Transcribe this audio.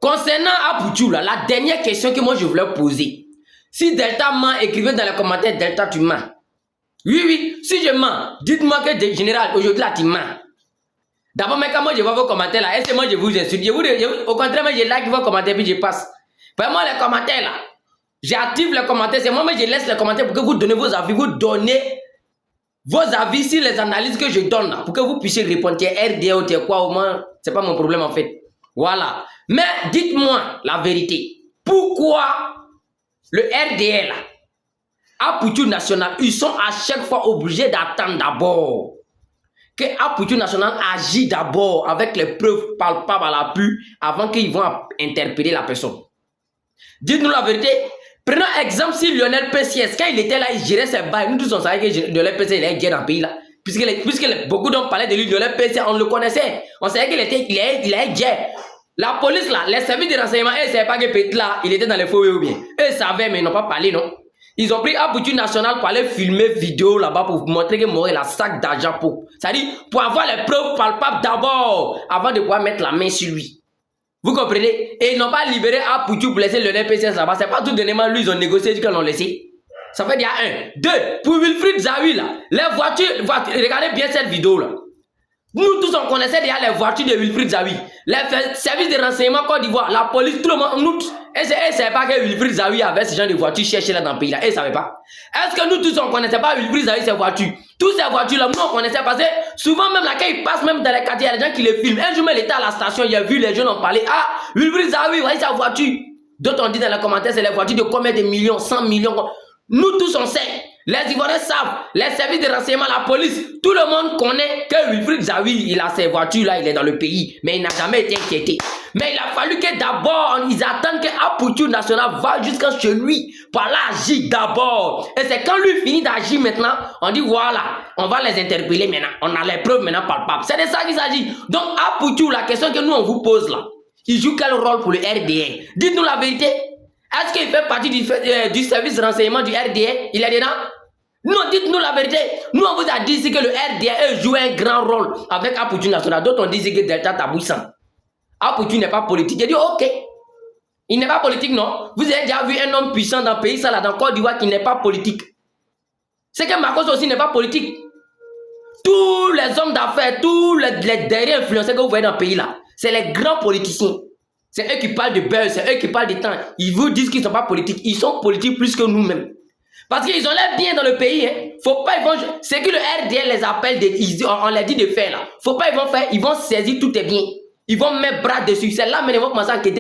Concernant Apoutou, là, la dernière question que moi je voulais poser. Si Delta ment, écrivez dans les commentaires Delta tu mens. Oui, oui, si je mens, dites-moi que général, aujourd'hui là tu mens. D'abord, mais quand moi je vois vos commentaires là, est-ce que moi je vous insulte? Au contraire, moi je like vos commentaires puis je passe. Vraiment les commentaires là, j'active les commentaires, c'est moi mais je laisse les commentaires pour que vous donnez vos avis, vous donnez vos avis sur les analyses que je donne là, pour que vous puissiez répondre, RDA ou quoi, au moins, c'est pas mon problème en fait. Voilà. Mais dites-moi la vérité. Pourquoi le RDA là, Apoutou National, ils sont à chaque fois obligés d'attendre d'abord que Apoutou National agit d'abord avec les preuves palpables à l'appui avant qu'ils vont interpeller la personne. Dites-nous la vérité. Prenons exemple si Lionel PCS, quand il était là, il gérait ses bails. Nous tous on savait que Lionel PCS il est guerre dans le pays là. Puisque beaucoup d'hommes parlaient de lui, Lionel PCS, on le connaissait. On savait qu'il était guerre. La police là, les services de renseignement, ils ne savaient pas que Petit là, il était dans les forêts ou bien. Eux savaient, mais ils n'ont pas parlé, non. Ils ont pris Apoutou National pour aller filmer vidéo là-bas pour montrer que Morel a sac d'argent pour. C'est-à-dire pour avoir les preuves palpables d'abord, avant de pouvoir mettre la main sur lui. Vous comprenez? Et ils n'ont pas libéré Apoutou pour laisser le PCS là-bas. C'est pas tout dernièrement, lui, ils ont négocié du qu'ils l'ont laissé. Ça fait déjà un. Deux, pour Wilfried Zawi là, les voitures, regardez bien cette vidéo là. Nous tous on connaissait déjà les voitures de Wilfried Zawi. Les services de renseignement Côte d'Ivoire, la police, tout le monde, nous, ils ne savaient pas que Wilfried Zawi avait ce genre de voitures cherchées là dans le pays là. Ils ne savaient pas. Est-ce que nous tous on ne connaissait pas Wilfried Zawi ses voitures? Toutes ces voitures là, nous on connaissait parce que souvent même là quand ils passent même dans les quartiers, il y a des gens qui les filment. Un jour même il était à la station, il a vu les jeunes en parler. Ah, Wilfried Zawi, voyez sa voiture. D'autres ont dit dans les commentaires, c'est les voitures de combien de millions, 100 millions. Nous tous on sait. Les Ivoiriens savent, les services de renseignement, la police, tout le monde connaît que Wilfried Zawi, il a ses voitures là, il est dans le pays, mais il n'a jamais été inquiété. Mais il a fallu que d'abord, ils attendent que Apoutou National va jusqu'à chez lui, pour aller agir d'abord. Et c'est quand lui finit d'agir maintenant, on dit voilà, on va les interpeller maintenant, on a les preuves maintenant palpables. C'est de ça qu'il s'agit. Donc Apoutou, la question que nous on vous pose là, il joue quel rôle pour le RDA? Dites-nous la vérité. Est-ce qu'il fait partie du service de renseignement du RDA? Il est dedans? Non, dites-nous la vérité. Nous, on vous a dit ici que le RDA joue un grand rôle avec Apoutou National. D'autres ont dit que Delta Tabouissan. Apoutou n'est pas politique. J'ai dit, ok. Il n'est pas politique, non. Vous avez déjà vu un homme puissant dans le pays, ça là, dans Côte d'Ivoire, qui n'est pas politique. C'est que Marcos aussi n'est pas politique. Tous les hommes d'affaires, tous les derniers influenceurs que vous voyez dans le pays là, c'est les grands politiciens. C'est eux qui parlent de buzz, c'est eux qui parlent de temps. Ils vous disent qu'ils ne sont pas politiques. Ils sont politiques plus que nous-mêmes. Parce qu'ils ont l'air bien dans le pays. Hein. Faut pas, c'est que le RDA les appelle, on les dit de faire là. Faut pas, ils vont saisir tout est bien. Ils vont mettre bras dessus. C'est là, mais ils vont commencer à enquêter.